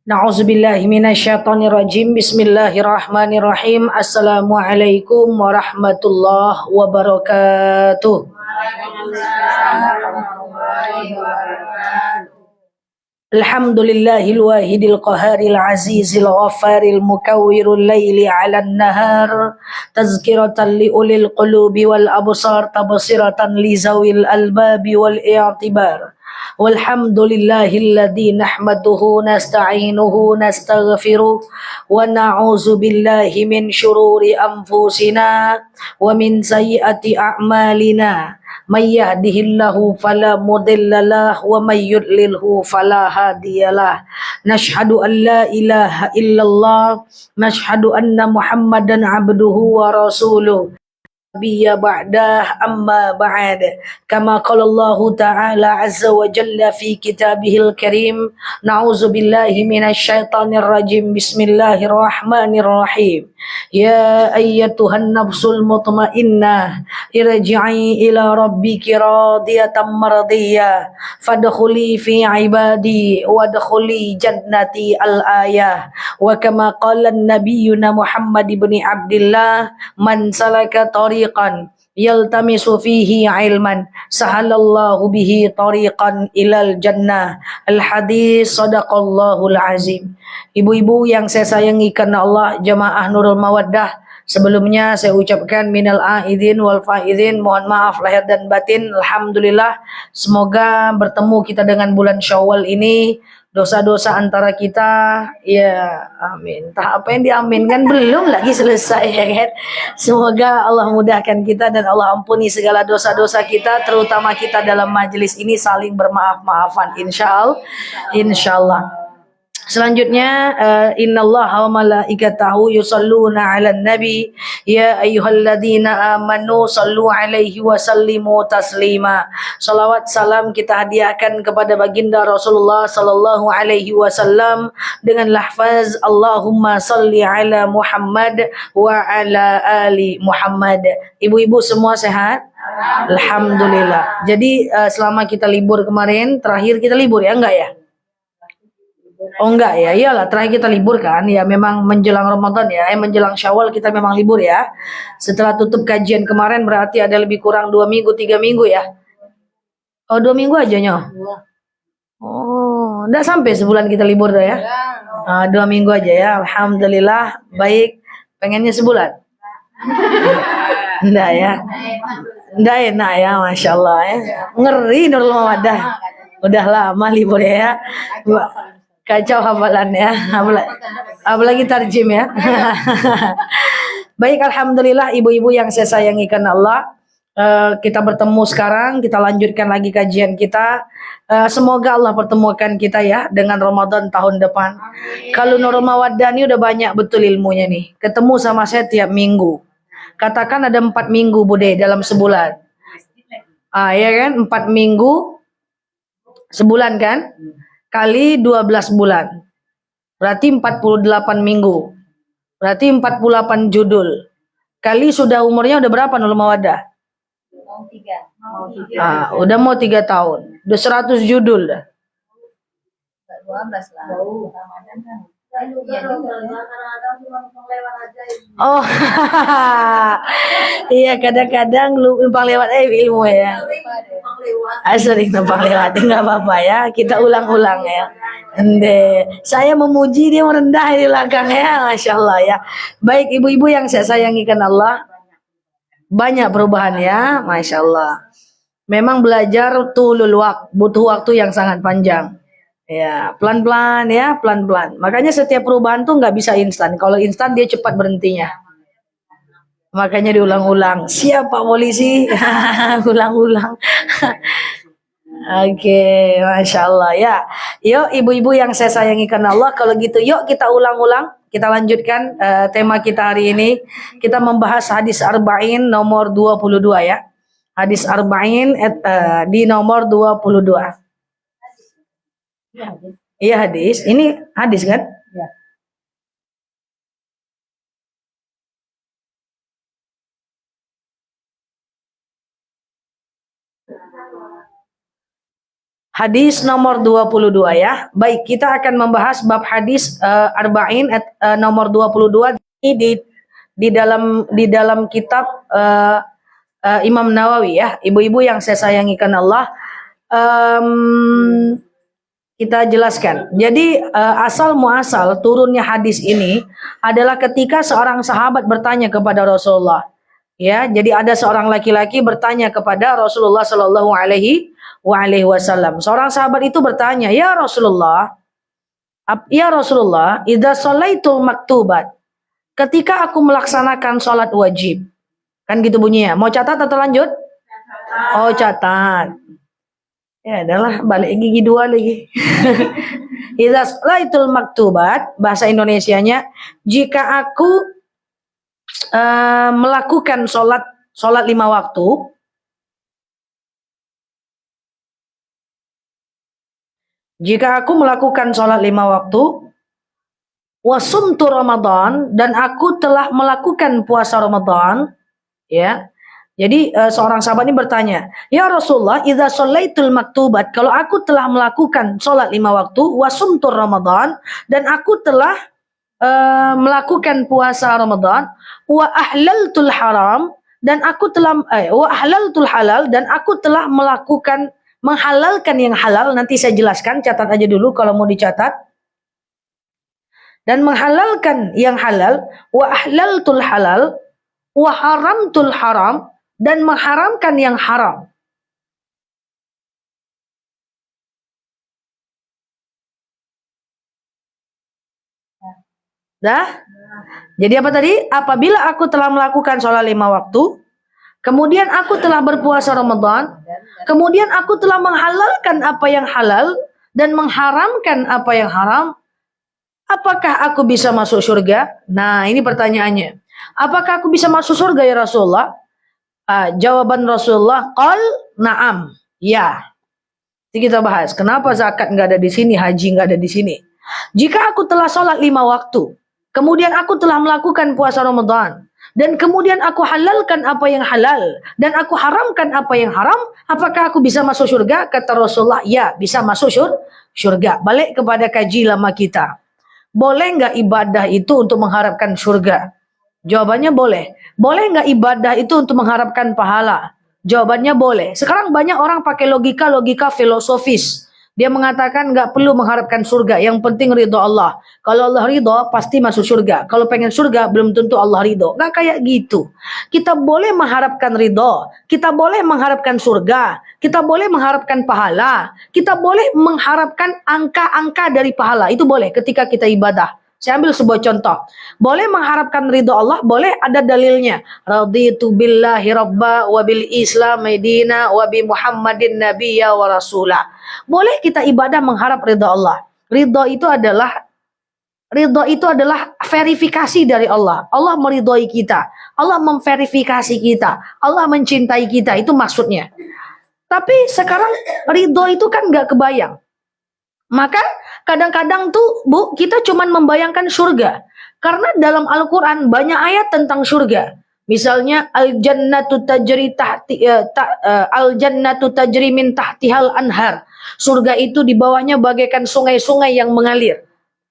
Na'udzubillahi minasyaitonirrajim. Bismillahirrahmanirrahim. Assalamualaikum warahmatullahi wabarakatuh. Alhamdulillahil wahidil qaharil azizil ghafaril mukawwirul laili 'alan nahar tazkiratan li ulil qulubi wal absar tabsiratan li zawil albabi wal i'tibar. Walhamdulillahilladzi nahmaduhu nasta'inuhu nastaghfiruh wa na'udzu billahi min syururi anfusina wa min sayyiati a'malina. May yahdihillahu fala mudhillalah wa may yudlilhu fala hadiyalah. Nashhadu an la ilaha illallah, nashhadu anna Muhammadan abduhu wa rasuluh. Biya ba'dah amma ba'd kama qala Allah ta'ala azza wa jalla fi kitabihil karim na'udzu billahi minasy syaithanir rajim bismillahirrahmanirrahim ya ayyatuhan nafsul mutmainnah irji'i ila rabbiki radiyatan mardiyah fadkhuli fi ibadi wadkhuli jannati al-ayah wa kama qala nabiyyuna Muhammad ibn Abdullah man salaka tariqan yaltamisu fihi ilman sahalallahu bihi tariqan ilal jannah. Al hadis sadaqallahul azim. Ibu-ibu yang saya sayangi karena Allah, jamaah Nurul Mawaddah, sebelumnya saya ucapkan minal aidin wal faidin, mohon maaf lahir dan batin. Alhamdulillah, semoga bertemu kita dengan bulan Syawal ini, dosa-dosa antara kita, ya amin. Entah apa yang diaminkan, belum lagi selesai ya kan. Semoga Allah mudahkan kita dan Allah ampuni segala dosa-dosa kita, terutama kita dalam majelis ini saling bermaaf-maafan, insyaallah. Selanjutnya, innallaha wa malaikatahu yusalluna 'alan nabi ya ayyuhalladzina amanu sallu 'alaihi wa sallimu taslima. Salawat salam kita hadiahkan kepada baginda Rasulullah sallallahu alaihi wasallam dengan lafaz Allahumma salli 'ala Muhammad wa 'ala ali Muhammad. Ibu-ibu semua sehat? Alhamdulillah. Jadi selama kita libur kemarin, terakhir kita libur ya, enggak ya? Oh enggak ya, iyalah terakhir kita libur kan, ya memang menjelang Ramadan ya, menjelang Syawal kita memang libur ya. Setelah tutup kajian kemarin berarti ada lebih kurang 2 minggu, 3 minggu ya. Oh 2 minggu aja nyoh. Oh, enggak sampai sebulan kita libur dah ya. 2 minggu aja ya, alhamdulillah. Baik, pengennya sebulan? Enggak ya. Enggak enak ya, Masya Allah ya. Ngeri Nurul Mawaddah. Udah lama libur ya. Kacau hafalannya, apalagi tarjim ya. Baik, alhamdulillah ibu-ibu yang saya sayangi karena Allah, kita bertemu sekarang, kita lanjutkan lagi kajian kita. Semoga Allah pertemukan kita ya dengan Ramadan tahun depan. Kalau Nurul Mawaddah ini udah banyak betul ilmunya nih, ketemu sama saya tiap minggu. Katakan ada 4 minggu Bude dalam sebulan. Ya kan, 4 minggu sebulan kan? Kali 12 bulan. Berarti 48 minggu. Berarti 48 judul. Kali sudah umurnya udah berapa Nurul Mawaddah? Mau 3. Udah mau 3 tahun. Udah 100 judul dah. 12 lah. Ramadan kan. Oh, iya kadang-kadang lu numpang lewat ilmu ya. Sering numpang lewat, nggak apa-apa ya. Kita ulang-ulang ya. Saya memuji dia merendah di belakang ya, Masya Allah ya. Baik ibu-ibu yang saya sayangi kan Allah, banyak perubahan ya, Masya Allah. Memang belajar tulul waqt, butuh waktu yang sangat panjang. Ya, pelan-pelan ya, pelan-pelan. Makanya setiap perubahan tuh nggak bisa instan. Kalau instan dia cepat berhentinya. Makanya diulang-ulang. Siap Pak Polisi? Ulang-ulang. Oke, Masya Allah ya. Yuk ibu-ibu yang saya sayangi karena Allah, kalau gitu yuk kita ulang-ulang. Kita lanjutkan tema kita hari ini. Kita membahas hadis arba'in nomor 22 ya. Hadis arba'in di nomor 22. Iya hadis. Ini hadis kan? Ya. Hadis nomor 22 ya. Baik, kita akan membahas bab hadis arba'in nomor 22 ini di dalam kitab Imam Nawawi ya. Ibu-ibu yang saya sayangikan Allah, kita jelaskan. Jadi asal muasal turunnya hadis ini adalah ketika seorang sahabat bertanya kepada Rasulullah. Ya, jadi ada seorang laki-laki bertanya kepada Rasulullah Shallallahu Alaihi Wasallam. Seorang sahabat itu bertanya, ya Rasulullah, idza sholaitul maktubat, ketika aku melaksanakan sholat wajib, kan gitu bunyinya. Mau catat atau lanjut? Oh, catat. Ya adalah balik gigi dua lagi. Idza sholaitul maktubat, bahasa Indonesianya, jika aku melakukan sholat 5 waktu, jika aku melakukan sholat 5 waktu, wasumtu Ramadan, dan aku telah melakukan puasa Ramadan, ya. Jadi seorang sahabat ini bertanya, ya Rasulullah, idza sholaitul maktubat, kalau aku telah melakukan sholat 5 waktu, wasumtu Ramadan, dan aku telah melakukan puasa Ramadan, wa ahlaltul haram, dan aku telah wa ahlaltul halal, dan aku telah menghalalkan yang halal. Nanti saya jelaskan, catat aja dulu kalau mau dicatat. Dan menghalalkan yang halal, wa ahlaltul halal, wa haramtul haram, dan mengharamkan yang haram. Dah? Jadi apa tadi? Apabila aku telah melakukan sholat 5 waktu, kemudian aku telah berpuasa Ramadan, kemudian aku telah menghalalkan apa yang halal dan mengharamkan apa yang haram, apakah aku bisa masuk surga? Nah, ini pertanyaannya. Apakah aku bisa masuk surga ya Rasulullah? Jawaban Rasulullah, qal na'am. Ya. Jadi kita bahas, kenapa zakat nggak ada di sini, haji nggak ada di sini. Jika aku telah sholat 5 waktu, kemudian aku telah melakukan puasa Ramadan, dan kemudian aku halalkan apa yang halal, dan aku haramkan apa yang haram, apakah aku bisa masuk surga? Kata Rasulullah, ya, bisa masuk surga. Balik kepada kaji lama kita. Boleh nggak ibadah itu untuk mengharapkan surga? Jawabannya boleh. Boleh nggak ibadah itu untuk mengharapkan pahala? Jawabannya boleh. Sekarang banyak orang pakai logika filosofis. Dia mengatakan nggak perlu mengharapkan surga. Yang penting ridho Allah. Kalau Allah ridho, pasti masuk surga. Kalau pengen surga, belum tentu Allah ridho. Nggak kayak gitu. Kita boleh mengharapkan ridho. Kita boleh mengharapkan surga. Kita boleh mengharapkan pahala. Kita boleh mengharapkan angka-angka dari pahala. Itu boleh ketika kita ibadah. Saya ambil sebuah contoh. Boleh mengharapkan ridho Allah, boleh, ada dalilnya. Raditu billahi rabba wa bil islam dina wa bi Muhammadin nabiyya wa rasulah. Boleh kita ibadah mengharap ridho Allah. Ridho itu adalah verifikasi dari Allah. Allah meridhoi kita. Allah memverifikasi kita. Allah mencintai kita. Itu maksudnya. Tapi sekarang ridho itu kan nggak kebayang. Maka kadang-kadang tuh Bu, kita cuman membayangkan surga. Karena dalam Al-Quran banyak ayat tentang surga. Misalnya al-jannatu tajri min tahtihal anhar. Surga itu di bawahnya bagaikan sungai-sungai yang mengalir.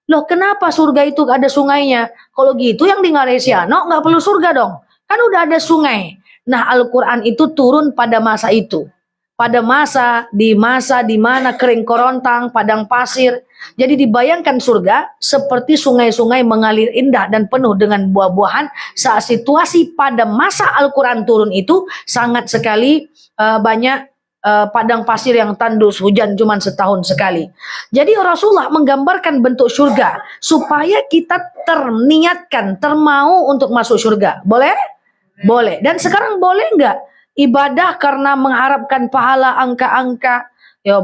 Loh, kenapa surga itu ada sungainya? Kalau gitu yang di Ngaresiano nggak perlu surga dong. Kan udah ada sungai. Nah, Al-Quran itu turun pada masa itu. Pada masa di mana kering korontang, padang pasir. Jadi dibayangkan surga seperti sungai-sungai mengalir indah dan penuh dengan buah-buahan. Saat situasi pada masa Al-Quran turun itu sangat sekali banyak padang pasir yang tandus, hujan cuma setahun sekali. Jadi Rasulullah menggambarkan bentuk surga supaya kita terniatkan, termau untuk masuk surga. Boleh? Boleh. Dan sekarang boleh nggak ibadah karena mengharapkan pahala angka-angka? Ya,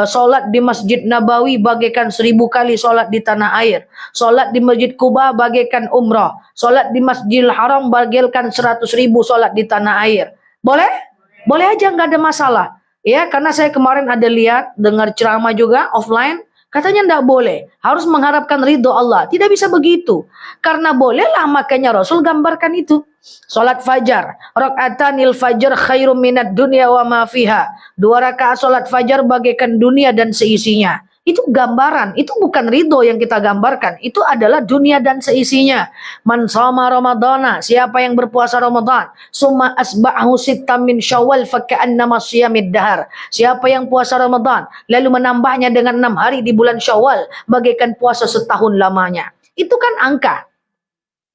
sholat di Masjid Nabawi bagaikan 1000 kali sholat di tanah air. Sholat di Masjid Kuba bagaikan umrah. Sholat di Masjidil Haram bagaikan 100.000 sholat di tanah air. Boleh? Boleh aja, nggak ada masalah. Ya, karena saya kemarin ada lihat, dengar ceramah juga offline. Katanya tidak boleh, harus mengharapkan ridho Allah. Tidak bisa begitu. Karena bolehlah, makanya Rasul gambarkan itu. Salat fajar, rakaatanil fajar khairum minad dunya wa ma fiha. 2 rakaat salat fajar bagaikan dunia dan seisinya. Itu gambaran, itu bukan ridho yang kita gambarkan. Itu adalah dunia dan seisinya. Man shoma ramadhana, siapa yang berpuasa Ramadan, summa asba'ahu sittam min syawal faka'annama siyamid dahar. Siapa yang puasa Ramadan, lalu menambahnya dengan 6 hari di bulan Syawal, bagaikan puasa setahun lamanya. Itu kan angka.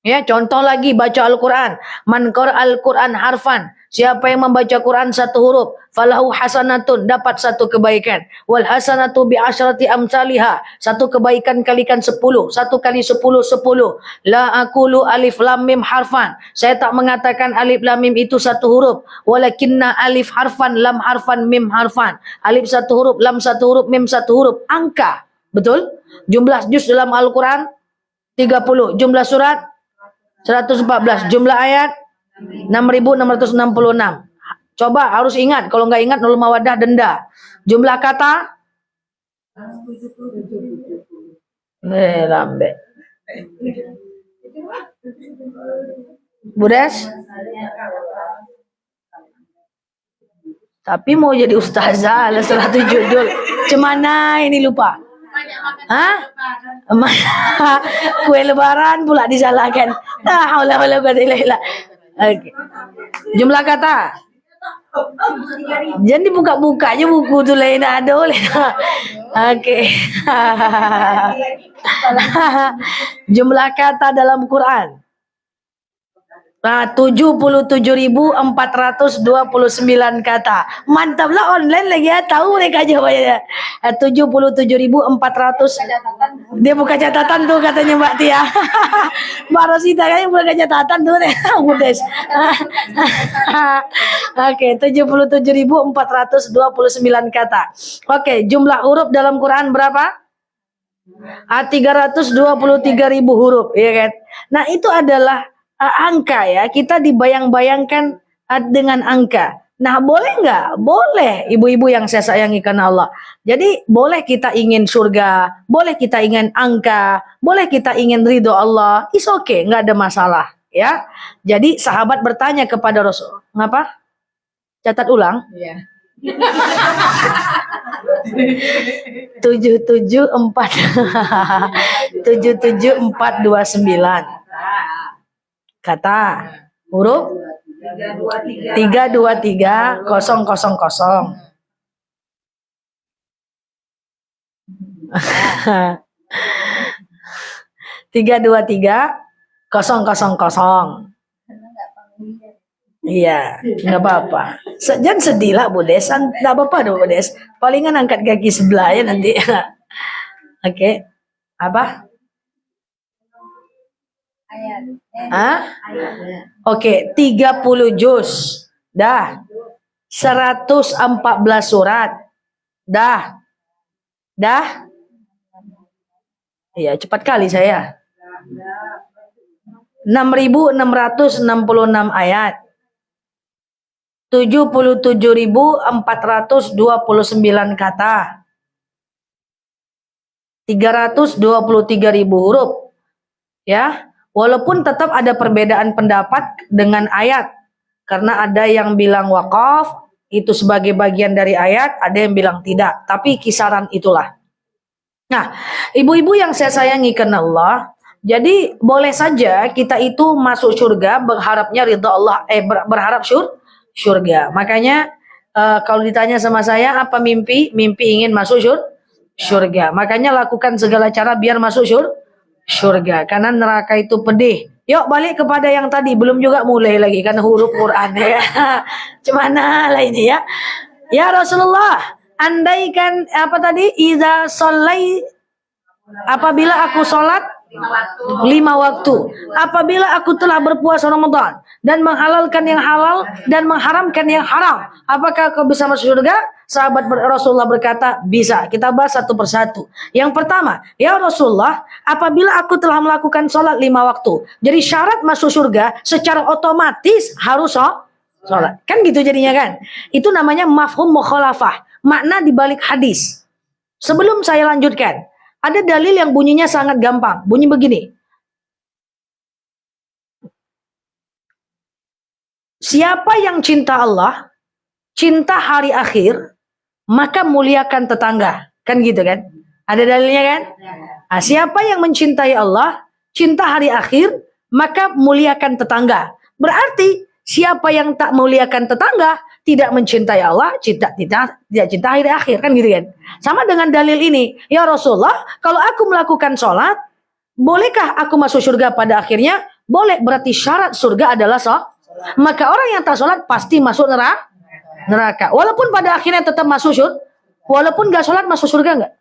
Ya, contoh lagi baca Al-Quran. Man qara'al Quran harfan. Siapa yang membaca Quran 1 huruf, falahu hasanatun, dapat 1 kebaikan. Wal hasanatu bi asyrati amsalihha. 1 kebaikan kalikan 10. 1 kali 10 10. La aqulu alif lam mim harfan. Saya tak mengatakan alif lam mim itu 1 huruf. Walakinna alif harfan lam harfan mim harfan. Alif 1 huruf, lam 1 huruf, mim 1 huruf. Angka. Betul? Jumlah juz dalam Al-Quran 30. Jumlah surat 114. Jumlah ayat 6.666. Coba harus ingat. Kalau nggak ingat nol mawadah denda. Jumlah kata lambe. Budes. Tapi mau jadi ustazah lah salah judul. Cemana ini lupa. Hah? Kue lebaran pula disalahkan. Haula wala quwwata illa billah. Oke. Jumlah kata. Jangan dibuka-buka aja buku tuh lain ada oleh. Oke. Jumlah kata dalam Quran. 77.429 kata. Mantaplah, online lagi ya. Tahu mereka jawabannya. 77.400. Dia buka catatan tuh katanya Mbak Tia. Mbak Rosita kayaknya buka catatan tuh. Mudes. Oke, 77.429 kata. Oke, jumlah huruf dalam Quran berapa? 323.000 huruf, ya kan? Nah, itu adalah angka ya, kita dibayang-bayangkan dengan angka. Nah, boleh nggak? Boleh, ibu-ibu yang saya sayangi karena Allah. Jadi boleh kita ingin surga, boleh kita ingin angka, boleh kita ingin ridho Allah. It's okay, nggak ada masalah ya. Jadi sahabat bertanya kepada Rasul, ngapa? Catat ulang. Iya. 77429 kata huruf 323000. 323000. Iya, nggak apa-apa. Jangan sedih lah Bu Des, nggak apa-apa dong Bu Des. Palingan angkat kaki sebelah ya nanti. Oke, apa? Oke, 30 juz. Dah. 114 surat. Dah. Iya, cepat kali saya. 6.666 ayat. 77.429 kata. 323.000 huruf. Ya. Walaupun tetap ada perbedaan pendapat dengan ayat. Karena ada yang bilang wakaf itu sebagai bagian dari ayat, ada yang bilang tidak. Tapi kisaran itulah. Nah, ibu-ibu yang saya sayangi karena Allah, jadi boleh saja kita itu masuk surga berharapnya ridha Allah, berharap surga. Makanya kalau ditanya sama saya apa mimpi? Mimpi ingin masuk surga. Makanya lakukan segala cara biar masuk surga, karena neraka itu pedih. Yuk balik kepada yang tadi, belum juga mulai lagi kan huruf Quran ya. Cemana lah ini ya. Ya Rasulullah, andaikan apa tadi? Iza sholai, apabila aku sholat 5 waktu. Apabila aku telah berpuasa Ramadan dan menghalalkan yang halal dan mengharamkan yang haram, apakah kau bisa masuk surga? Sahabat Rasulullah berkata, bisa. Kita bahas satu persatu. Yang pertama, ya Rasulullah, apabila aku telah melakukan sholat 5 waktu, jadi syarat masuk surga secara otomatis harus sholat. Kan gitu jadinya kan? Itu namanya mafhum mukhalafah, makna dibalik hadis. Sebelum saya lanjutkan, ada dalil yang bunyinya sangat gampang. Bunyi begini. Siapa yang cinta Allah, cinta hari akhir, maka muliakan tetangga. Kan gitu kan? Ada dalilnya kan? Nah, siapa yang mencintai Allah, cinta hari akhir, maka muliakan tetangga. Berarti siapa yang tak muliakan tetangga, tidak mencintai Allah, tidak cinta hari akhir. Kan gitu kan? Sama dengan dalil ini. Ya Rasulullah, kalau aku melakukan sholat, bolehkah aku masuk surga pada akhirnya? Boleh, berarti syarat surga adalah sholat. Maka orang yang tak sholat pasti masuk neraka. Walaupun pada akhirnya tetap masuk surga. Walaupun gak sholat masuk surga enggak?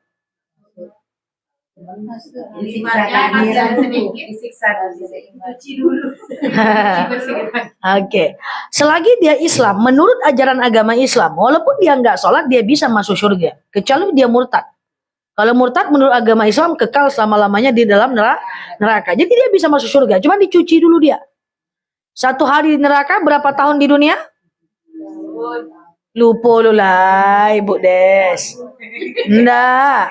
Oke. Selagi dia Islam, menurut ajaran agama Islam, walaupun dia nggak sholat, dia bisa masuk surga. Kecuali dia murtad. Kalau murtad menurut agama Islam kekal selama-lamanya di dalam neraka. Jadi dia bisa masuk surga, cuma dicuci dulu dia. 1 hari di neraka, berapa tahun di dunia? Lupa lu lah, Ibu Des. Nggak.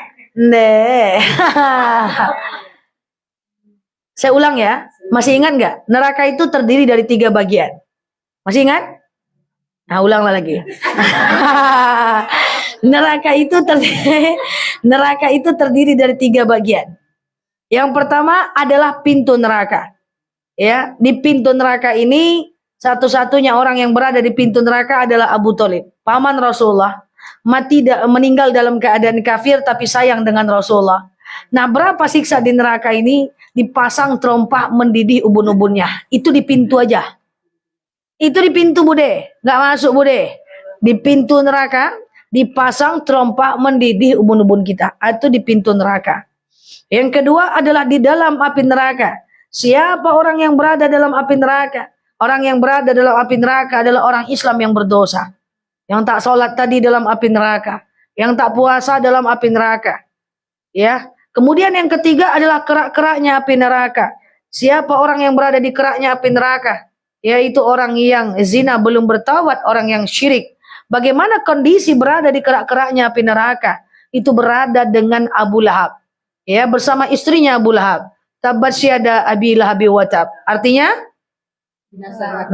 Saya ulang ya. Masih ingat nggak? Neraka itu terdiri dari 3 bagian. Masih ingat? Nah, ulanglah lagi. Neraka itu terdiri dari 3 bagian. Yang pertama adalah pintu neraka. Ya, di pintu neraka ini satu-satunya orang yang berada di pintu neraka adalah Abu Thalib, paman Rasulullah. Meninggal dalam keadaan kafir tapi sayang dengan Rasulullah. Nah, berapa siksa di neraka ini? Dipasang trompa mendidih ubun-ubunnya. Itu di pintu aja. Itu di pintu Bude, nggak masuk Bude. Di pintu neraka dipasang trompa mendidih ubun-ubun kita. Itu di pintu neraka. Yang kedua adalah di dalam api neraka. Siapa orang yang berada dalam api neraka? Orang yang berada dalam api neraka adalah orang Islam yang berdosa. Yang tak sholat tadi dalam api neraka. Yang tak puasa dalam api neraka. Ya. Kemudian yang ketiga adalah kerak-keraknya api neraka. Siapa orang yang berada di keraknya api neraka? Yaitu orang yang zina belum bertaubat, orang yang syirik. Bagaimana kondisi berada di kerak-keraknya api neraka? Itu berada dengan Abu Lahab. Ya, bersama istrinya Abu Lahab. Tabbat syada Abi Lahab wa tab. Artinya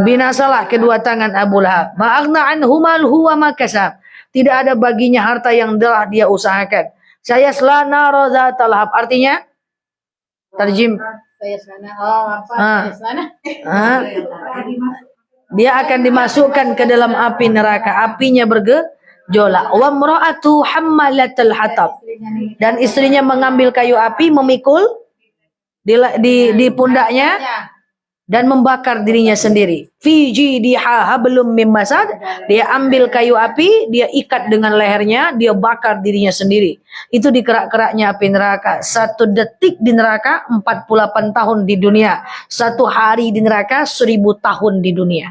binasalah kedua tangan Abu Lahab. Ma'aghna anhu malhu wa ma kasab. Tidak ada baginya harta yang telah dia usahakan. Saya selana roza talhab. Artinya terjem. Dia akan dimasukkan ke dalam api neraka. Apinya bergejolak. Wa mra'atu hammalatul hatab. Dan istrinya mengambil kayu api, memikul di pundaknya dan membakar dirinya sendiri. Fiji diha hablum mim masad. Dia ambil kayu api, dia ikat dengan lehernya, dia bakar dirinya sendiri. Itu di kerak-keraknya api neraka. 1 detik di neraka 48 tahun di dunia. 1 hari di neraka 1000 tahun di dunia.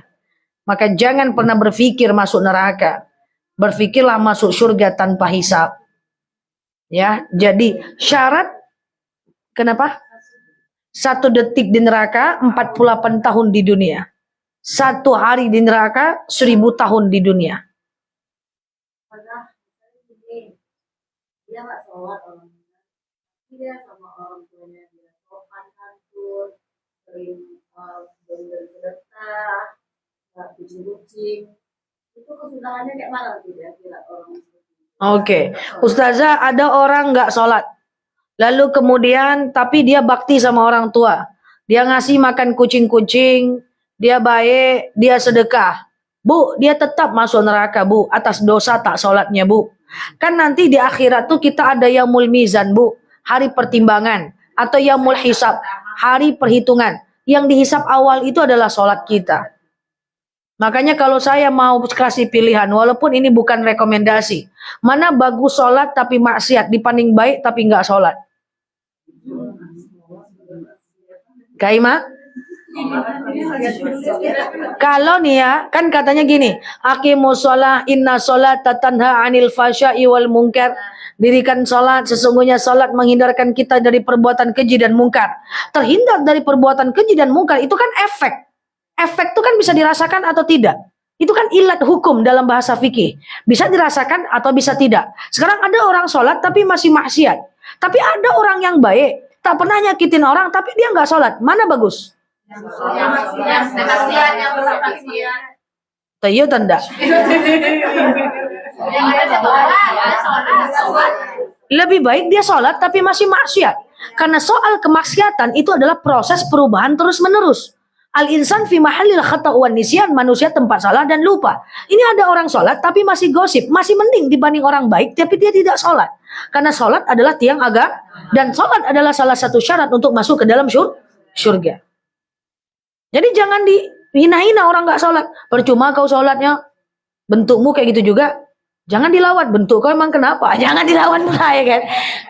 Maka jangan pernah berpikir masuk neraka. Berpikirlah masuk surga tanpa hisab. Ya, jadi syarat kenapa? 1 detik di neraka, 48 tahun di dunia. 1 hari di neraka, 1000 tahun di dunia. Dia nggak sholat orangnya. Dia sama orang tuanya dia sopan santun, sering bersedekah, nggak kucing-kucing. Itu kesudahannya kayak mana tidak kira orang? Oke, Ustazah, ada orang nggak sholat. Lalu kemudian tapi dia bakti sama orang tua. Dia ngasih makan kucing-kucing, dia baik, dia sedekah. Bu, dia tetap masuk neraka, Bu, atas dosa tak sholatnya, Bu. Kan nanti di akhirat tuh kita ada yaumul mizan, Bu, hari pertimbangan, atau yaumul hisab, hari perhitungan. Yang dihisab awal itu adalah sholat kita. Makanya kalau saya mau kasih pilihan, walaupun ini bukan rekomendasi, mana bagus sholat tapi maksiat dibanding baik tapi nggak sholat? Kaima? Kalau nih ya, kan katanya gini, aqimus shalah inna sholata tanha 'anil fasya'i wal munkar. Dirikan salat, sesungguhnya salat menghindarkan kita dari perbuatan keji dan mungkar. Terhindar dari perbuatan keji dan mungkar itu kan efek. Efek itu kan bisa dirasakan atau tidak? Itu kan ilat hukum dalam bahasa fikih. Bisa dirasakan atau bisa tidak. Sekarang ada orang sholat tapi masih maksiat. Tapi ada orang yang baik, tak pernah nyakitin orang tapi dia nggak sholat. Mana bagus? Tayo tanda. Lebih baik dia sholat tapi masih maksiat. Karena soal kemaksiatan itu adalah proses perubahan terus-menerus. Al-insan fi mahallil khata' wan nisyan, manusia tempat salah dan lupa. Ini ada orang sholat tapi masih gosip, masih mending dibanding orang baik tapi dia tidak sholat. Karena sholat adalah tiang agama dan sholat adalah salah satu syarat untuk masuk ke dalam surga. Jadi jangan dihina-hina orang nggak sholat. Percuma kau sholatnya, bentukmu kayak gitu juga. Jangan dilawan, bentuk kau emang kenapa? Jangan dilawan pula ya kan.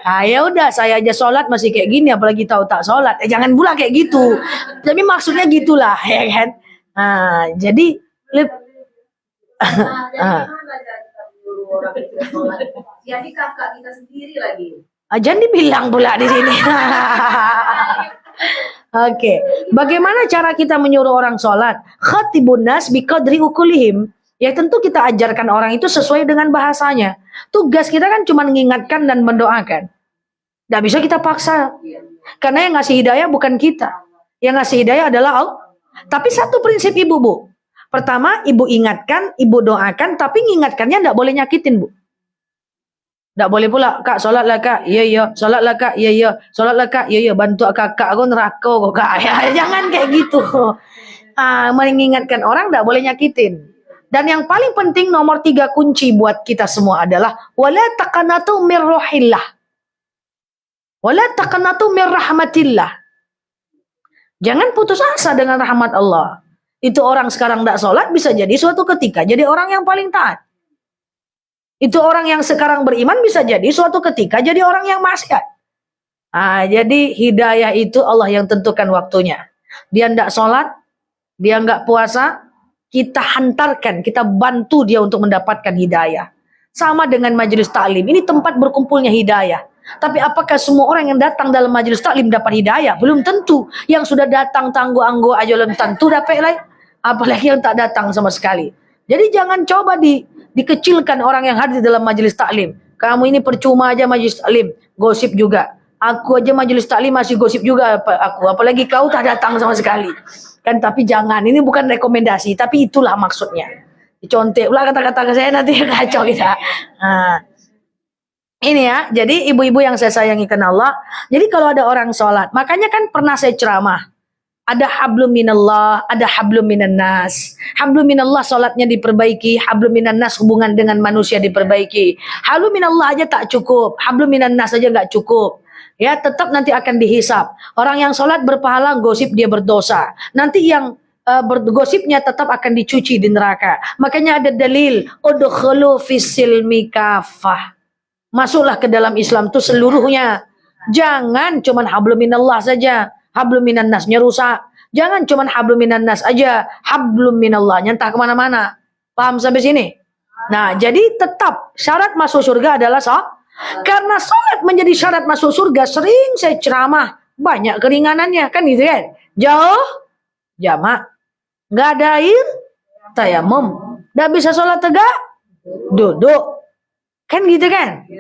Ah ya udah, saya aja sholat masih kayak gini, apalagi tahu tak sholat. Jangan pula kayak gitu. Tapi maksudnya gitulah ya kan. Nah, jadi jadi kakak kita sendiri lagi. jangan dibilang pula di sini. Oke, bagaimana cara kita menyuruh orang sholat? Khatibun nas biqadri ukulihim. Ya tentu kita ajarkan orang itu sesuai dengan bahasanya. Tugas kita kan cuma mengingatkan dan mendoakan. Tidak bisa kita paksa. Karena yang ngasih hidayah bukan kita. Yang ngasih hidayah adalah Allah. Tapi satu prinsip ibu, Bu. Pertama, ibu ingatkan, ibu doakan, tapi mengingatkannya tidak boleh nyakitin, Bu. Tidak boleh pula, Kak, sholatlah Kak, iya, sholatlah Kak, iya, sholatlah Kak, iya, bantu kakak aku neraka kok Kak. Ya, jangan kayak gitu. Mengingatkan orang tidak boleh nyakitin. Dan yang paling penting nomor 3 kunci buat kita semua adalah wala taqanatu mir rohillah. Wala taqanatu mir rahmatillah. Jangan putus asa dengan rahmat Allah. Itu orang sekarang tidak sholat bisa jadi suatu ketika jadi orang yang paling taat. Itu orang yang sekarang beriman bisa jadi suatu ketika jadi orang yang maksiat. Jadi hidayah itu Allah yang tentukan waktunya. Dia tidak sholat, dia nggak puasa, kita hantarkan, kita bantu dia untuk mendapatkan hidayah. Sama dengan majelis taklim, ini tempat berkumpulnya hidayah. Tapi apakah semua orang yang datang dalam majelis taklim dapat hidayah? Belum tentu. Yang sudah datang tangguh-angguh aja belum tentu dapat lagi. Apalagi yang tak datang sama sekali. Jadi jangan coba dikecilkan orang yang hadir dalam majelis taklim. Kamu ini percuma aja majelis taklim, gosip juga. Aku aja majelis taklim masih gosip juga aku, apalagi kau tak datang sama sekali. Kan tapi jangan, ini bukan rekomendasi, tapi itulah maksudnya. Dicontek pula kata-kata saya nanti kacau kita. Ini ya, jadi ibu-ibu yang saya sayangi karena Allah. Jadi kalau ada orang sholat, makanya kan pernah saya ceramah. Ada hablum minallah, ada hablum minan nas. Hablum minallah sholatnya diperbaiki, hablum minan nas hubungan dengan manusia diperbaiki. Hablum minallah aja tak cukup, hablum minan nas aja nggak cukup. Ya tetap nanti akan dihisap. Orang yang sholat berpahala, gosip dia berdosa. Nanti yang bergosipnya tetap akan dicuci di neraka. Makanya ada dalil, udkhulu fis-silmi kafah. Masuklah ke dalam Islam itu seluruhnya. Jangan cuman hablum minallah saja. Hablum minan nasnya rusak. Jangan cuman hablum minan nas aja. Hablum minallah nyentah kemana-mana. Paham sampai sini? Nah, jadi tetap syarat masuk surga adalah karena sholat menjadi syarat masuk surga, sering saya ceramah, banyak keringanannya, kan gitu kan? Jauh, jamak, nggak ada air, tayamum, nggak bisa sholat tegak, duduk, kan gitu kan?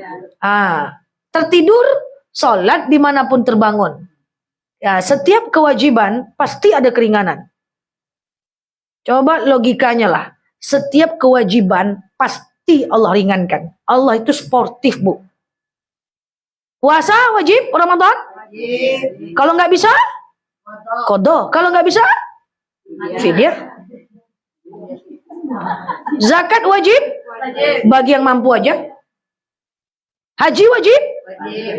Tertidur, sholat dimanapun terbangun. Ya, setiap kewajiban pasti ada keringanan. Coba logikanya lah, setiap kewajiban pasti Allah ringankan. Allah itu sportif, Bu. Puasa wajib Ramadan? Wajib. Kalau nggak bisa? Qadha. Kalau nggak bisa? Fidyah. Zakat wajib? Bagi yang mampu aja. Haji wajib?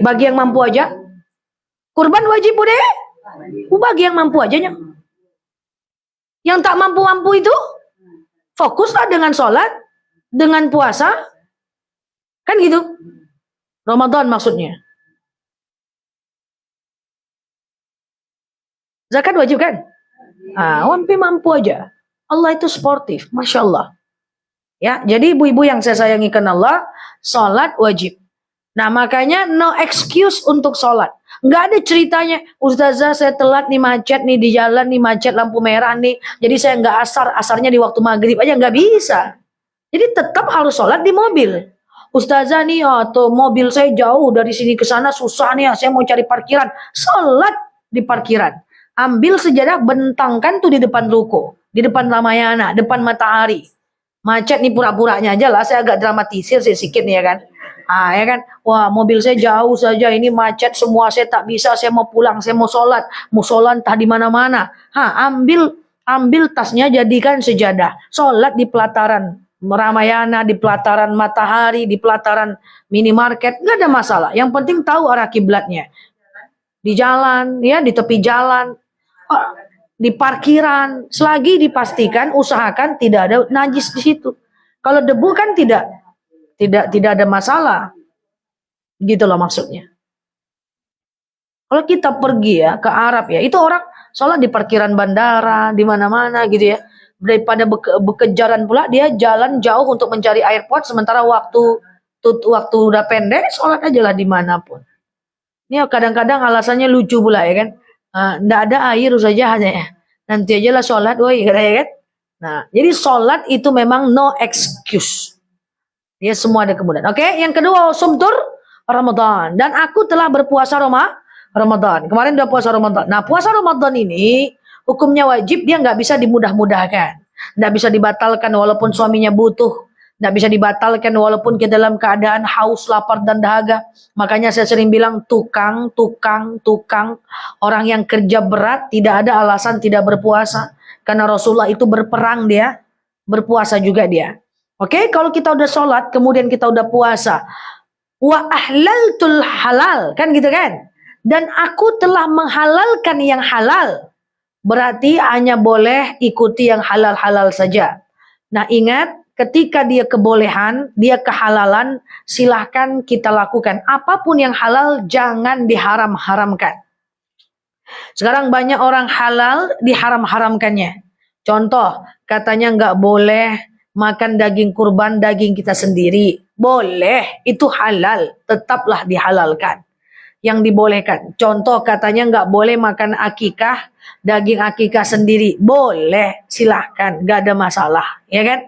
Bagi yang mampu aja. Kurban wajib, Bude? Bagi yang mampu aja. Yang tak mampu-mampu itu fokuslah dengan sholat, dengan puasa, kan gitu. Ramadan maksudnya. Zakat wajib kan? Mampu aja. Allah itu sportif, Masya Allah. Ya, jadi ibu-ibu yang saya sayangi karena Allah, sholat wajib. Nah makanya no excuse untuk sholat. Nggak ada ceritanya, Ustazah saya telat nih, macet nih di jalan nih, macet lampu merah nih, jadi saya nggak asarnya di waktu maghrib aja, nggak bisa. Jadi tetap harus sholat di mobil. Ustazah nih, atau mobil saya jauh dari sini ke sana, susah nih, saya mau cari parkiran. Sholat di parkiran. Ambil sejadah, bentangkan tuh di depan ruko, di depan Ramayana, depan Matahari. Macet nih pura-puranya aja lah, saya agak dramatisir sedikit nih ya kan. Ah ya kan, wah mobil saya jauh saja, ini macet semua, saya tak bisa, saya mau pulang, saya mau sholat, musola entah di mana-mana. Ambil tasnya, jadikan sejadah, sholat di pelataran Ramayana, di pelataran Matahari, di pelataran minimarket, nggak ada masalah. Yang penting tahu arah kiblatnya. Di jalan, ya di tepi jalan, di parkiran, selagi dipastikan, usahakan tidak ada najis di situ. Kalau debu kan tidak ada masalah, gitu loh maksudnya. Kalau kita pergi ya ke Arab ya, itu orang sholat di parkiran bandara, di mana-mana gitu ya. Daripada bekejaran pula, dia jalan jauh untuk mencari airport, sementara waktu udah pendek, sholat aja lah dimanapun. Ini kadang-kadang alasannya lucu pula ya kan. Nggak ada air saja hanya ya. Nanti aja lah sholat, woi ya kan. Nah, jadi sholat itu memang no excuse. Dia semua ada kemudian. Oke, yang kedua, sumtur Ramadan. Dan aku telah berpuasa Ramadan. Kemarin udah puasa Ramadan. Nah, puasa Ramadan ini hukumnya wajib, dia nggak bisa dimudah-mudahkan. Nggak bisa dibatalkan walaupun suaminya butuh. Nggak bisa dibatalkan walaupun kita dalam keadaan haus, lapar, dan dahaga. Makanya saya sering bilang tukang. Orang yang kerja berat tidak ada alasan tidak berpuasa. Karena Rasulullah itu berperang dia, berpuasa juga dia. Oke, kalau kita udah sholat, kemudian kita udah puasa. Wa ahlaltul halal, kan gitu kan? Dan aku telah menghalalkan yang halal. Berarti hanya boleh ikuti yang halal-halal saja. Nah ingat, ketika dia kebolehan, dia kehalalan, silahkan kita lakukan. Apapun yang halal, jangan diharam-haramkan. Sekarang banyak orang halal, diharam-haramkannya. Contoh, katanya nggak boleh makan daging kurban, daging kita sendiri. Boleh, itu halal, tetaplah dihalalkan. Yang dibolehkan. Contoh katanya nggak boleh makan akikah, daging akikah sendiri. Boleh, silahkan, nggak ada masalah, ya kan?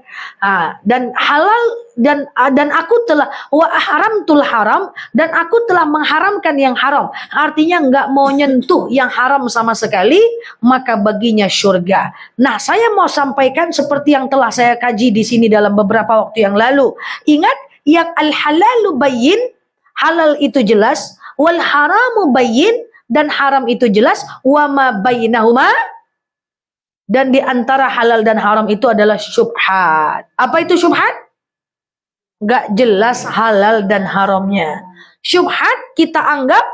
Dan halal dan aku telah wa haramtul haram, dan aku telah mengharamkan yang haram. Artinya nggak mau nyentuh yang haram sama sekali, maka baginya surga. Nah, saya mau sampaikan seperti yang telah saya kaji di sini dalam beberapa waktu yang lalu. Ingat, yang al halalu bayyin, halal itu jelas. Wal haramu bayyin, dan haram itu jelas. Wa ma bainahuma, dan di antara halal dan haram itu adalah syubhat. Apa itu syubhat? Gak jelas halal dan haramnya. Syubhat kita anggap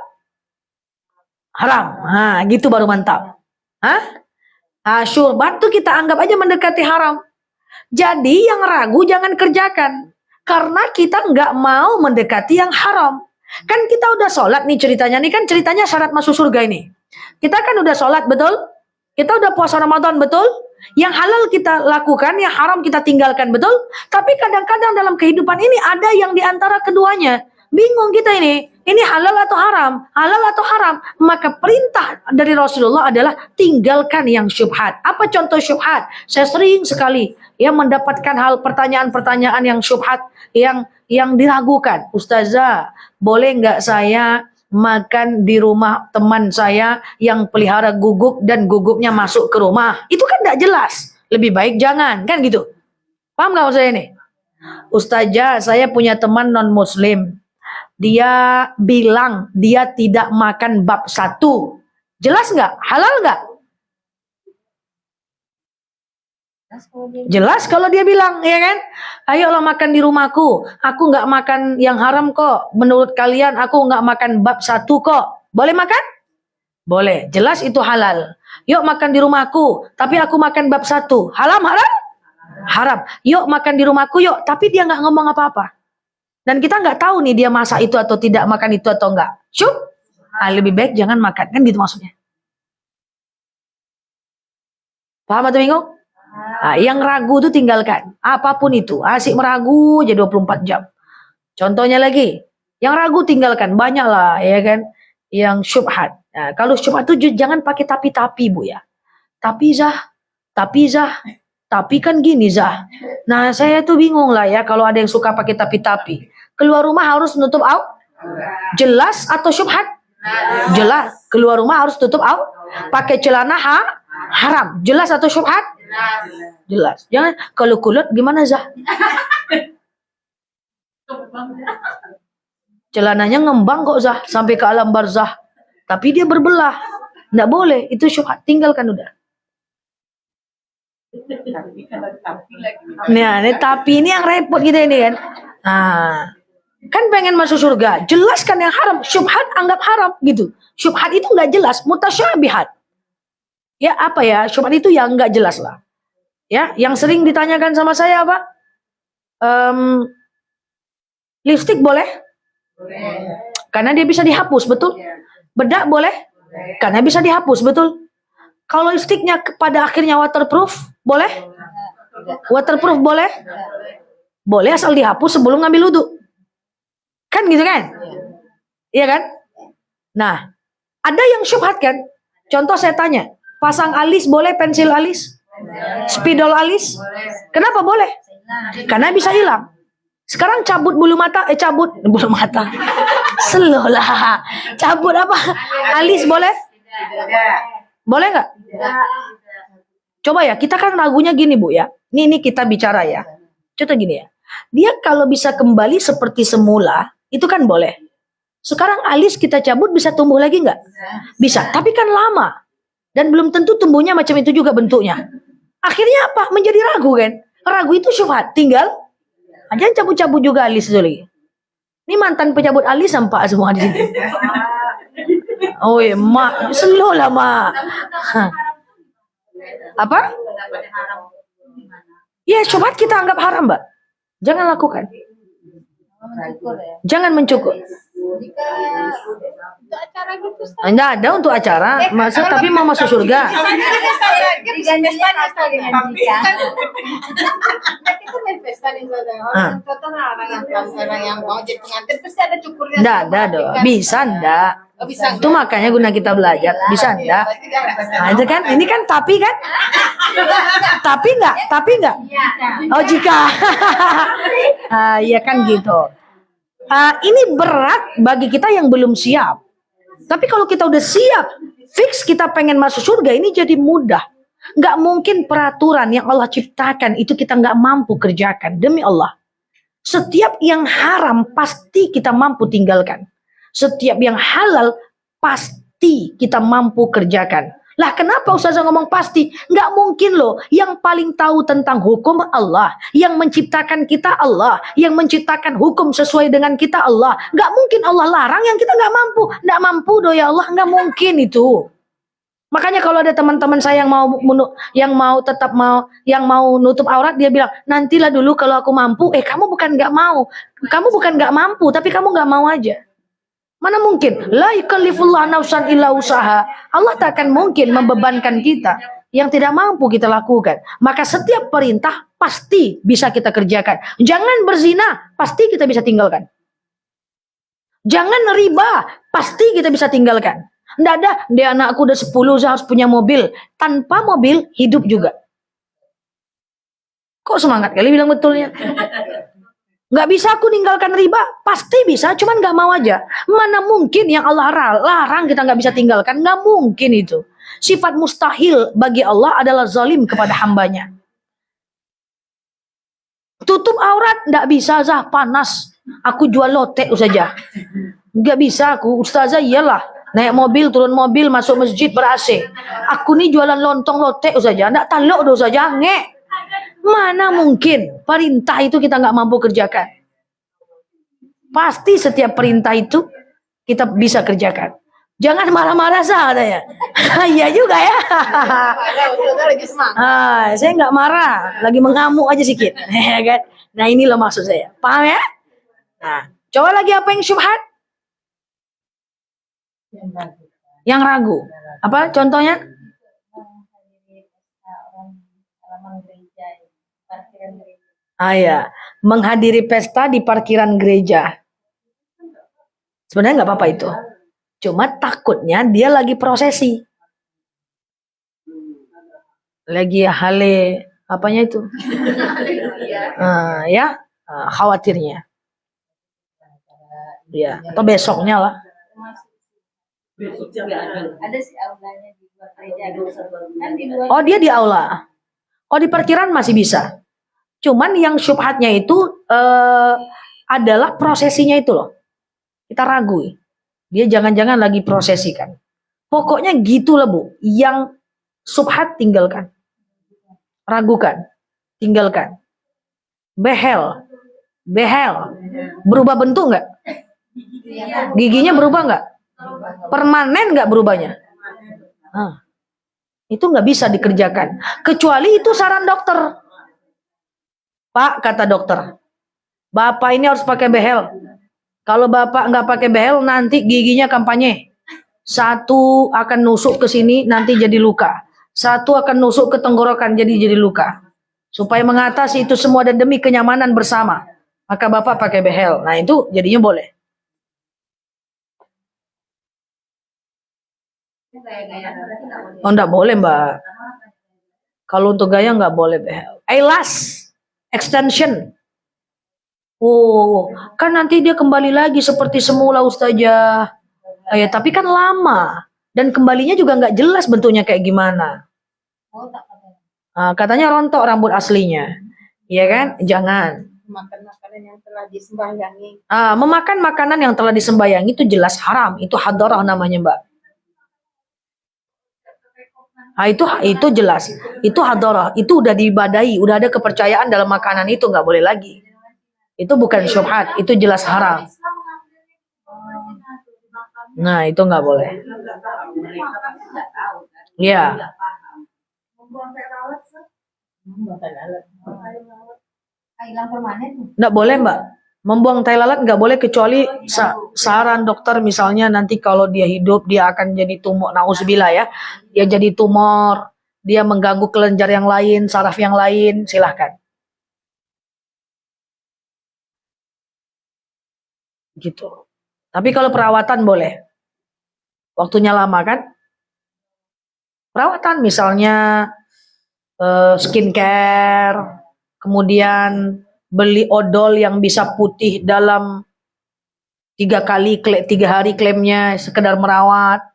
haram. Gitu baru mantap. Syubhat tuh kita anggap aja mendekati haram. Jadi yang ragu jangan kerjakan. Karena kita nggak mau mendekati yang haram. Kan kita udah sholat nih ceritanya. Nih kan ceritanya syarat masuk surga ini. Kita kan udah sholat, betul? Kita udah puasa Ramadan, betul? Yang halal kita lakukan, yang haram kita tinggalkan, betul? Tapi kadang-kadang dalam kehidupan ini ada yang diantara keduanya. Bingung kita ini. Ini halal atau haram? Halal atau haram? Maka perintah dari Rasulullah adalah tinggalkan yang syubhat. Apa contoh syubhat? Saya sering sekali mendapatkan pertanyaan-pertanyaan yang syubhat, yang diragukan. Ustazah, boleh nggak saya makan di rumah teman saya yang pelihara guguk dan guguknya masuk ke rumah? Itu kan nggak jelas. Lebih baik jangan, kan gitu. Paham nggak maksud saya ini? Ustazah, saya punya teman non-muslim. Dia bilang dia tidak makan bab 1. Jelas nggak? Halal nggak? Jelas kalau dia bilang, ya kan? Ayolah makan di rumahku. Aku nggak makan yang haram kok. Menurut kalian aku nggak makan bab 1 kok. Boleh makan? Boleh. Jelas itu halal. Yuk makan di rumahku. Tapi aku makan bab 1. Haram? Haram. Yuk makan di rumahku yuk. Tapi dia nggak ngomong apa-apa. Dan kita nggak tahu nih dia masak itu atau tidak, makan itu atau enggak. Lebih baik jangan makan. Kan gitu maksudnya. Paham atau bingung? Yang ragu itu tinggalkan. Apapun itu. Asik meragu aja 24 jam. Contohnya lagi. Yang ragu tinggalkan. Banyak lah, ya kan. yang syubhat. Nah, kalau syubhat itu jangan pakai tapi Bu ya. Tapi Zah, tapi kan gini Zah. Nah saya tuh bingung lah ya kalau ada yang suka pakai tapi. Keluar rumah harus nutup jelas atau syubhat? Jelas. Keluar rumah harus tutup pakai celana haram. Jelas atau syubhat? Jelas. Jangan kalau kulut gimana Zah? Celananya ngembang kok Zah sampai ke alam barzah. Tapi dia berbelah. Nggak boleh, itu syubhat. Tinggalkan udah. Nah, tapi ini yang repot kita ini kan. Nah, kan pengen masuk surga, jelaskan yang haram. Syubhat anggap haram gitu. Syubhat itu nggak jelas, mutasyabihat. Ya apa ya? Syubhat itu yang nggak jelas lah. Ya, yang sering ditanyakan sama saya apa? Lipstik boleh? Karena dia bisa dihapus, betul? Bedak boleh? Karena bisa dihapus, betul? Kalau lipstiknya pada akhirnya waterproof, boleh? Waterproof boleh? Boleh asal dihapus sebelum ngambil wudhu. Kan gitu kan? Iya kan? Nah, ada yang syubhat kan? Contoh saya tanya, pasang alis boleh, pensil alis? Spidol alis? Kenapa boleh? Karena bisa hilang. Sekarang cabut bulu mata, Slow lah. Cabut apa? Alis boleh? Boleh nggak? Coba ya, kita kan ragunya gini Bu ya. Ini kita bicara ya. Contoh gini ya. Dia kalau bisa kembali seperti semula, itu kan boleh. Sekarang alis kita cabut bisa tumbuh lagi nggak? Bisa, tapi kan lama. Dan belum tentu tumbuhnya macam itu juga bentuknya. Akhirnya apa? Menjadi ragu kan? Ragu itu syubhat. Tinggal, jangan cabut-cabut juga alis dulu. Ini mantan pencabut alis sampai semua di sini. Oh iya, Mak. Slow lah, Mak. Apa? Ya, syubhat kita anggap haram, Mbak. Jangan lakukan. Jangan mencukur. Untuk acara gitu, Enggak ada untuk acara, masa tapi mau masuk surga. Orang yang mau jadi pengantin pasti ada cukurnya. Enggak ada dong. Bisa enggak? Itu makanya guna kita belajar. Bisa enggak? Nah, itu kan, ini kan tapi kan? Tapi enggak? Oh jika. Iya kan gitu. Ini berat bagi kita yang belum siap. Tapi kalau kita udah siap, fix kita pengen masuk surga, ini jadi mudah. Nggak mungkin peraturan yang Allah ciptakan itu kita nggak mampu kerjakan. Demi Allah. Setiap yang haram pasti kita mampu tinggalkan. Setiap yang halal pasti kita mampu kerjakan. Lah kenapa Ustazah ngomong pasti? Nggak mungkin loh. Yang paling tahu tentang hukum Allah. Yang menciptakan kita Allah. Yang menciptakan hukum sesuai dengan kita Allah. Nggak mungkin Allah larang yang kita nggak mampu. Nggak mampu doh ya Allah. Nggak mungkin itu. Makanya kalau ada teman-teman saya yang mau nutup aurat, dia bilang nantilah dulu kalau aku mampu. Kamu bukan nggak mau. Kamu bukan nggak mampu, tapi kamu nggak mau aja. Mana mungkin? La yukallifullah nafsan illa usaha. Allah tak akan mungkin membebankan kita yang tidak mampu kita lakukan. Maka setiap perintah pasti bisa kita kerjakan. Jangan berzina, pasti kita bisa tinggalkan. Jangan riba, pasti kita bisa tinggalkan. Nggak ada, dia anakku udah 10, saya harus punya mobil. Tanpa mobil, hidup juga. Kok semangat kali bilang betulnya? Nggak bisa aku ninggalkan riba, pasti bisa, cuman nggak mau aja. Mana mungkin yang Allah larang kita nggak bisa tinggalkan? Nggak mungkin itu. Sifat mustahil bagi Allah adalah zalim kepada hambanya. Tutup aurat, nggak bisa, Zah, panas. Aku jual lotek saja. Nggak bisa aku, Ustazah iyalah. Naik mobil, turun mobil, masuk masjid ber-AC. Aku nih jualan lontong lotek saja, nggak talok doh saja, ngek. Mana mungkin perintah itu kita nggak mampu kerjakan. Pasti setiap perintah itu kita bisa kerjakan. Jangan marah-marah saya. Iya juga ya. Saya nggak marah, lagi mengamuk aja sedikit. Nah ini loh maksud saya. Paham ya? Nah, coba lagi apa yang syubhat? Yang ragu. Apa contohnya? Ya, menghadiri pesta di parkiran gereja. Sebenarnya nggak apa-apa itu. Cuma takutnya dia lagi prosesi. Lagi hale apanya itu? Ya, khawatirnya. Ya, atau besoknya lah. Ada sih aulanya di luar gereja. Kan di luar. Oh, dia di aula. Oh, di parkiran masih bisa. Cuman yang syubhatnya itu adalah prosesinya itu loh. Kita ragu. Dia jangan-jangan lagi prosesikan. Pokoknya gitulah Bu. Yang syubhat tinggalkan. Ragukan. Tinggalkan. Behel. Berubah bentuk nggak? Giginya berubah nggak? Permanen nggak berubahnya? Itu nggak bisa dikerjakan. Kecuali itu saran dokter. Pak, kata dokter, Bapak ini harus pakai behel. Kalau Bapak nggak pakai behel, nanti giginya kampanye. Satu akan nusuk ke sini, nanti jadi luka. Satu akan nusuk ke tenggorokan, jadi luka. Supaya mengatasi itu semua dan demi kenyamanan bersama, maka Bapak pakai behel. Nah itu jadinya boleh. Oh enggak boleh Mbak. Kalau untuk gaya nggak boleh behel. Eyelash extension. Oh, kan nanti dia kembali lagi seperti semula Ustazah. Ya, tapi kan lama dan kembalinya juga nggak jelas bentuknya kayak gimana. Katanya rontok rambut aslinya, iya kan? Jangan. Makan makanan yang telah disembayangi. Memakan makanan yang telah disembayangi itu jelas haram. Itu hadarah namanya Mbak. Itu jelas. Itu hadarah. Itu udah diibadahi. Udah ada kepercayaan dalam makanan itu, nggak boleh lagi. Itu bukan syubhat. Itu jelas haram. Nah itu nggak boleh. Iya. Nggak boleh Mbak. Membuang tai lalat nggak boleh kecuali saran dokter misalnya nanti kalau dia hidup dia akan jadi tumor, nauzubillah ya, dia jadi tumor, dia mengganggu kelenjar yang lain, saraf yang lain, silahkan. Gitu. Tapi kalau perawatan boleh. Waktunya lama kan? Perawatan misalnya skincare, kemudian beli odol yang bisa putih dalam 3 hari klaimnya, sekedar merawat,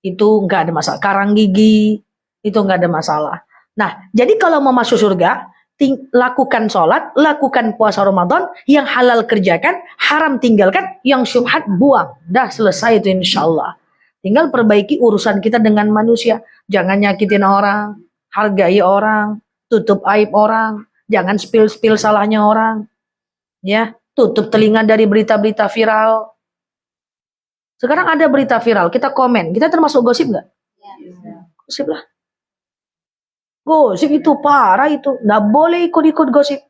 itu nggak ada masalah. Karang gigi, itu nggak ada masalah. Nah, jadi kalau mau masuk surga, lakukan sholat, lakukan puasa Ramadan, yang halal kerjakan, haram tinggalkan, yang syubhat buang. Dah selesai itu insya Allah. Tinggal perbaiki urusan kita dengan manusia. Jangan nyakitin orang, hargai orang, tutup aib orang. Jangan spill salahnya orang. Ya, tutup telinga dari berita-berita viral. Sekarang ada berita viral, kita komen. Kita termasuk gosip nggak? Gosip lah. Gosip itu parah itu. Nggak boleh ikut-ikut gosip.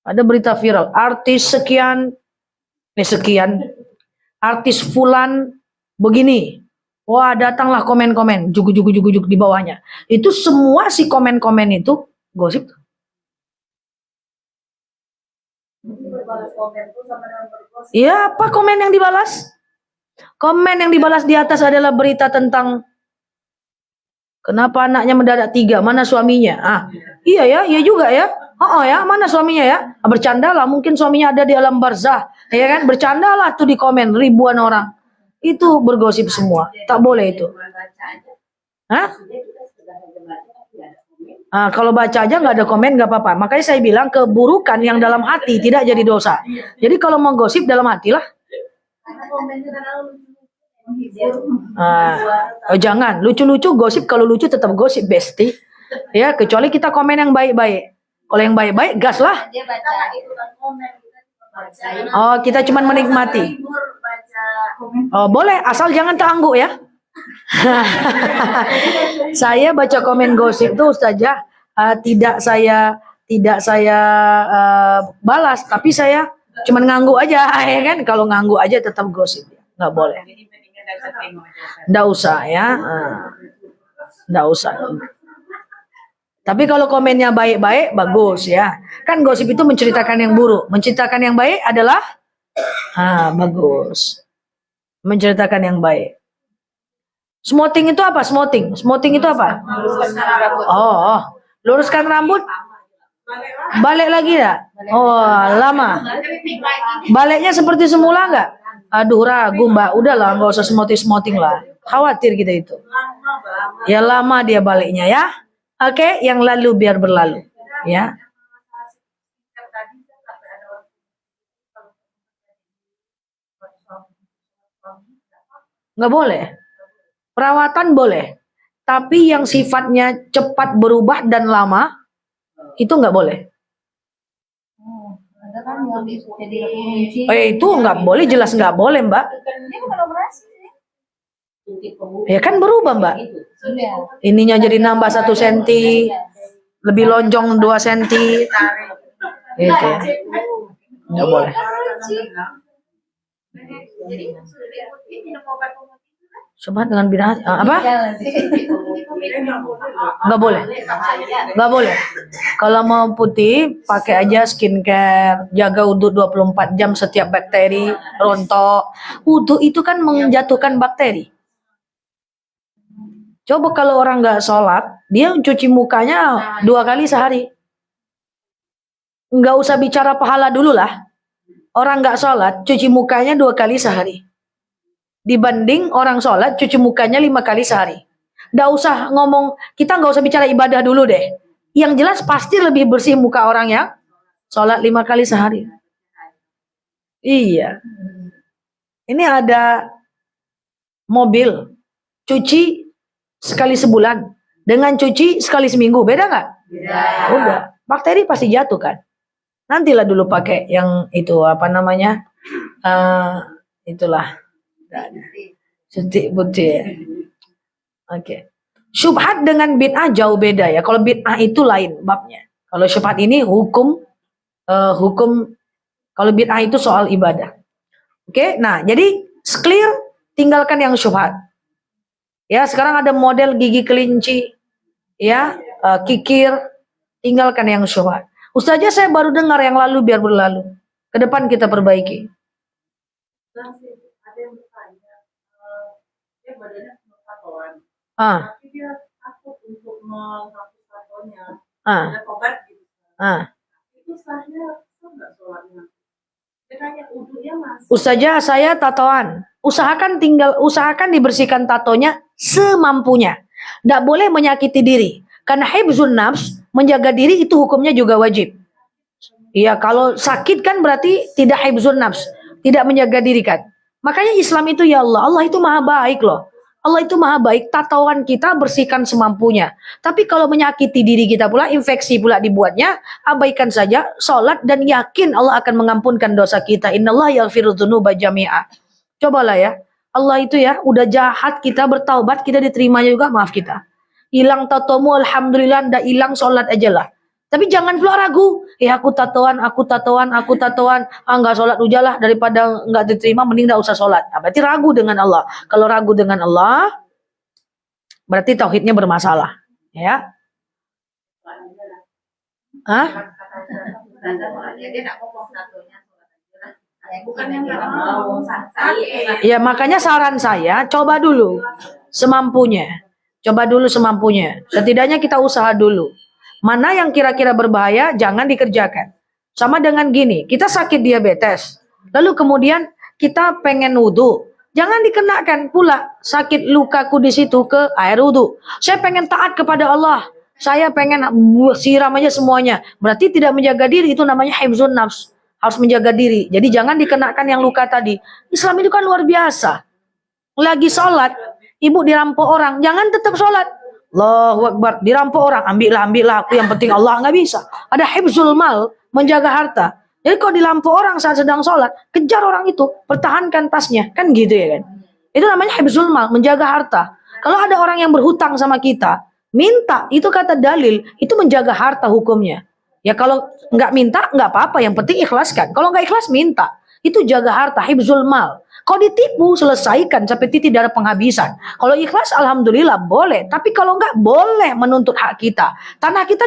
Ada berita viral. Artis sekian. Artis fulan begini. Wah, datanglah komen-komen. Jugu di bawahnya. Itu semua si komen-komen itu gosip. Iya, apa komen yang dibalas? Komen yang dibalas di atas adalah berita tentang kenapa anaknya mendadak 3, mana suaminya? Iya ya, iya juga ya. Ya, mana suaminya ya? Bercandalah, mungkin suaminya ada di alam barzah, ya kan? Bercandalah tuh di komen ribuan orang. Itu bergosip semua, tak boleh itu. Kalau baca aja nggak ada komen nggak apa-apa. Makanya saya bilang keburukan yang dalam hati tidak jadi dosa. Jadi kalau mau gosip dalam hati lah. Jangan lucu-lucu gosip, kalau lucu tetap gosip besti. Ya kecuali kita komen yang baik-baik. Kalau yang baik-baik gas lah. Oh kita cuma menikmati. Oh boleh asal jangan terangguk ya. Saya baca komen gosip tuh Ustazah, tidak saya balas, tapi saya cuman ngangguk aja, ya kan? Kalau ngangguk aja tetap gosip, nggak boleh. Nggak usah ya, nggak usah. Tapi kalau komennya baik-baik bagus ya. Kan gosip itu menceritakan yang buruk, menceritakan yang baik adalah bagus. Menceritakan yang baik. Smoting itu apa? Smoting itu apa? Oh, luruskan rambut. Balik lagi ya? Oh, lama. Baliknya seperti semula nggak? Aduh, ragu mbak. Udahlah, nggak usah smoting lah. Khawatir kita itu. Ya lama dia baliknya ya. Oke, yang lalu biar berlalu. Ya. Nggak boleh. Perawatan boleh. Tapi yang sifatnya cepat berubah dan lama, itu nggak boleh. Ada kan yang jadi kunci. Itu nggak boleh, jelas nggak boleh mbak. Ini bukan operasi. Ya kan berubah mbak. Iya. Ininya jadi nambah 1 senti, lebih lonjong 2 senti. Itu nggak boleh. Jadi sudah diikuti minum obat pemutih kan? Coba dengan bid'ah apa? Nggak boleh. Nggak boleh. Kalau mau putih, pakai aja skincare, jaga wudhu 24 jam setiap bakteri rontok. Wudhu itu kan menjatuhkan bakteri. Coba kalau orang nggak sholat, dia cuci mukanya 2 kali sehari. Nggak usah bicara pahala dulu lah. Orang nggak sholat, cuci mukanya 2 kali sehari. Dibanding orang sholat, cuci mukanya 5 kali sehari. Nggak usah ngomong, kita nggak usah bicara ibadah dulu deh. Yang jelas pasti lebih bersih muka orang yang sholat 5 kali sehari. Iya. Ini ada mobil, cuci sekali sebulan. Dengan cuci sekali seminggu, beda nggak? Beda. Udah, bakteri pasti jatuh kan. Nantilah dulu pakai yang itu, apa namanya? Itulah. Suntik putih. Oke. Syubhat dengan bid'ah jauh beda ya. Kalau bid'ah itu lain babnya. Kalau syubhat ini hukum kalau bid'ah itu soal ibadah. Oke, nah jadi clear, tinggalkan yang syubhat. Ya, sekarang ada model gigi kelinci, ya, kikir, tinggalkan yang syubhat. Ustazah saya baru dengar yang lalu biar berlalu. Ke depan kita perbaiki. Ada yang bertanya, dia badannya penuh tatoan, tapi dia takut untuk menghapus tatonya. Ada obat gitu. Itu sahnya nggak sholatnya? Dia tanya wudhunya masih. Ustazah saya tatoan. Usahakan dibersihkan tatonya semampunya. Tidak boleh menyakiti diri. Karena hifzun nafs, menjaga diri itu hukumnya juga wajib. Iya, kalau sakit kan berarti tidak hifzun nafs, tidak menjaga diri kan. Makanya Islam itu ya Allah itu maha baik loh. Allah itu maha baik, tatoan kita bersihkan semampunya. Tapi kalau menyakiti diri kita pula, infeksi pula dibuatnya, abaikan saja, sholat dan yakin Allah akan mengampunkan dosa kita. Innallaha yaghfiru dzunuba jami'a. Cobalah ya, Allah itu ya, udah jahat kita bertaubat, kita diterimanya juga, maaf kita. Hilang tatomu, alhamdulillah, ndak hilang, sholat aja lah. Tapi jangan pula ragu, aku tatoan, enggak sholat ujalah, daripada enggak diterima, mending enggak usah sholat. Nah, berarti ragu dengan Allah. Kalau ragu dengan Allah, berarti tauhidnya bermasalah. Ya. Hah? Ya makanya saran saya, coba dulu semampunya. Setidaknya kita usaha dulu. Mana yang kira-kira berbahaya, jangan dikerjakan. Sama dengan gini, kita sakit diabetes. Lalu kemudian kita pengen wudhu. Jangan dikenakan pula sakit lukaku di situ ke air wudhu. Saya pengen taat kepada Allah. Saya pengen siram aja semuanya. Berarti tidak menjaga diri, itu namanya hifzun nafs. Harus menjaga diri. Jadi jangan dikenakan yang luka tadi. Islam itu kan luar biasa. Lagi sholat, ibu dirampok orang, jangan tetap sholat. Allahu Akbar, dirampok orang, ambillah aku, yang penting Allah, nggak bisa. Ada hifzul mal, menjaga harta. Jadi kalau dirampok orang saat sedang sholat, kejar orang itu, pertahankan tasnya, kan gitu ya kan. Itu namanya hifzul mal, menjaga harta. Kalau ada orang yang berhutang sama kita, minta, itu kata dalil, itu menjaga harta hukumnya. Ya kalau nggak minta, nggak apa-apa, yang penting ikhlaskan. Kalau nggak ikhlas, minta. Itu jaga harta, hifzul mal. Kalau ditipu, selesaikan sampai titik darah penghabisan. Kalau ikhlas, alhamdulillah boleh. Tapi kalau nggak, boleh menuntut hak kita. Tanah kita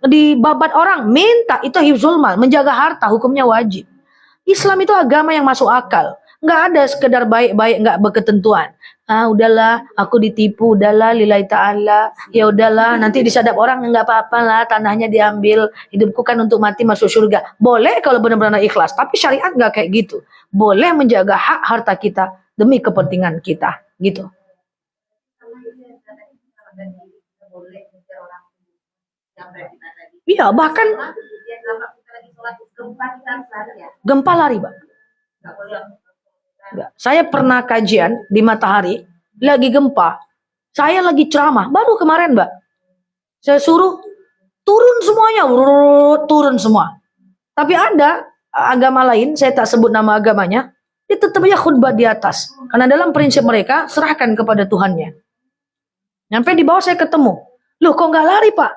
dibabat orang, minta. Itu hifzul mal, menjaga harta, hukumnya wajib. Islam itu agama yang masuk akal. Nggak ada sekedar baik-baik nggak berketentuan. Ah udahlah, aku ditipu, udahlah lillahi ta'ala, ya udahlah nanti disadap orang nggak apa-apa lah, tanahnya diambil, hidupku kan untuk mati masuk surga. Boleh kalau benar-benar ikhlas, tapi syariat nggak kayak gitu. Boleh menjaga hak harta kita demi kepentingan kita, gitu. Iya, bahkan gempa lari, Mbak. Enggak. Saya pernah kajian di Matahari, lagi gempa. Saya lagi ceramah, baru kemarin, Mbak. Saya suruh turun semuanya, turun semua. Tapi ada agama lain, saya tak sebut nama agamanya, dia tetap aja khutbah di atas. Karena dalam prinsip mereka, serahkan kepada Tuhannya. Sampai di bawah saya ketemu. Loh kok nggak lari, Pak?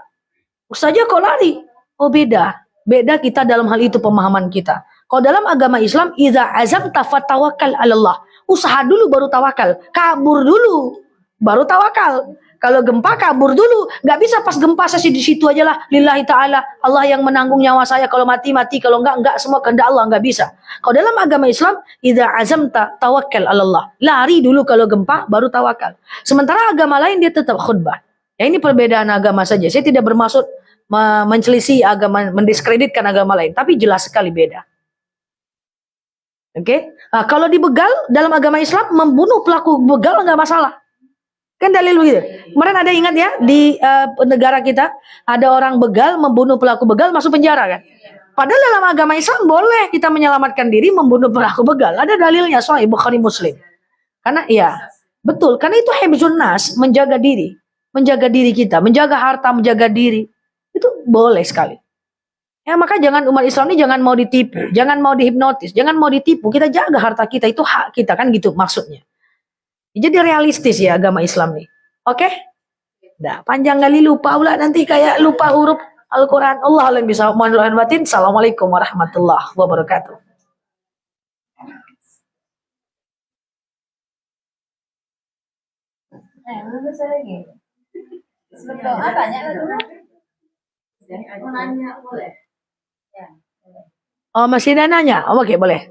Ustazah kok lari? Oh beda. Beda kita dalam hal itu pemahaman kita. Kalau dalam agama Islam, idza azamta fatawakkal 'alallah. Usaha dulu baru tawakal. Kabur dulu baru tawakal. Kalau gempa kabur dulu. Nggak bisa pas gempa saya di situ aja lah. Lillahi ta'ala. Allah yang menanggung nyawa saya. Kalau mati, mati. Kalau enggak. Semua kehendak Allah. Nggak bisa. Kalau dalam agama Islam, idza azamta tawakkal 'alallah. Lari dulu kalau gempa, baru tawakal. Sementara agama lain dia tetap khutbah. Ya ini perbedaan agama saja. Saya tidak bermaksud menselisih agama, mendiskreditkan agama lain. Tapi jelas sekali beda. Oke? Nah, kalau dibegal, dalam agama Islam, membunuh pelaku begal nggak masalah. Kan dalil begitu. Kemarin ada ingat ya di negara kita ada orang begal membunuh pelaku begal masuk penjara kan. Padahal dalam agama Islam boleh kita menyelamatkan diri membunuh pelaku begal. Ada dalilnya Sahih Bukhari Muslim. Karena ya betul. Karena itu hifdzun nas, menjaga diri kita, menjaga harta, menjaga diri itu boleh sekali. Ya maka jangan umat Islam ini jangan mau ditipu, jangan mau dihipnotis, jangan mau ditipu. Kita jaga harta kita itu hak kita kan gitu maksudnya. Jadi realistis ya agama Islam nih. Oke? Nah, panjang kali lupa pula nanti kayak lupa huruf Al-Quran. Allah yang bisa mohon batin. Assalamualaikum warahmatullahi wabarakatuh. Oh masih ada nanya? Oh, oke boleh.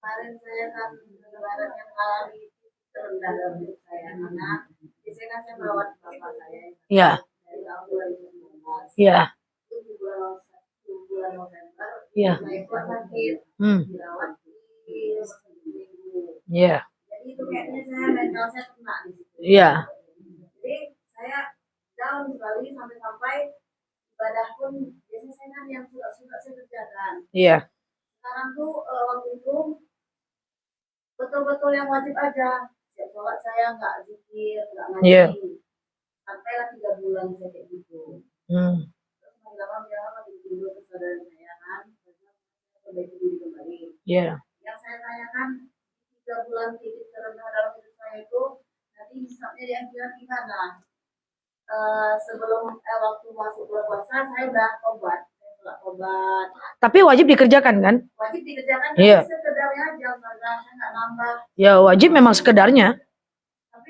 Kemarin saya kan lebaran yang alami terendah dalam hidup saya karena biasanya kan saya merawat bapak saya Iya. dari tahun 2019. Iya. Itu di bulan November Iya. saya kuat sakit dirawat di seminggu. Iya. Jadi itu kayaknya saya mental saya kena di situ. Iya. Jadi saya down sekali sampai ibadah pun biasanya saya kan yang suka saya kerjakan. Iya. Sekarang tuh waktu itu betul-betul yang wajib aja. Setiap sholat saya nggak zikir, nggak ngaji. Yeah. Sampailah 3 bulan saya kayak gitu. Terus makin lama dulu kesadaran saya kan, perbaiki diri kembali. Iya. Yang saya tanyakan 3 bulan titik terendah dalam hidup saya itu nanti hisapnya yang gimana? Sebelum waktu masuk bulan puasa saya udah tobat. Obat. Tapi wajib dikerjakan kan? Wajib dikerjakan. Iya. Sekedarnya aja, saya nggak nambah. Ya wajib memang sekedarnya. Tapi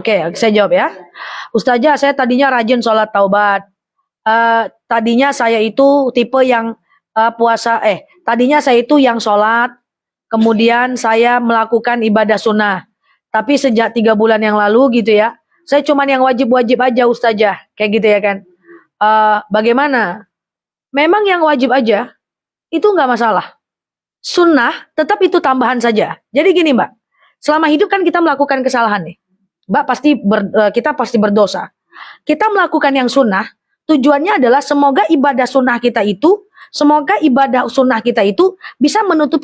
Oke, saya jawab ya. Ustazah, saya tadinya rajin sholat taubat. Tadinya saya itu tipe yang tadinya saya itu yang sholat. Kemudian saya melakukan ibadah sunnah. Tapi sejak 3 bulan yang lalu gitu ya, saya cuman yang wajib-wajib aja Ustazah. Kayak gitu ya kan. Bagaimana? Memang yang wajib aja, itu nggak masalah. Sunnah, tetap itu tambahan saja. Jadi gini Mbak, selama hidup kan kita melakukan kesalahan nih. Mbak kita pasti berdosa. Kita melakukan yang sunnah, tujuannya adalah semoga ibadah sunnah kita itu bisa menutupi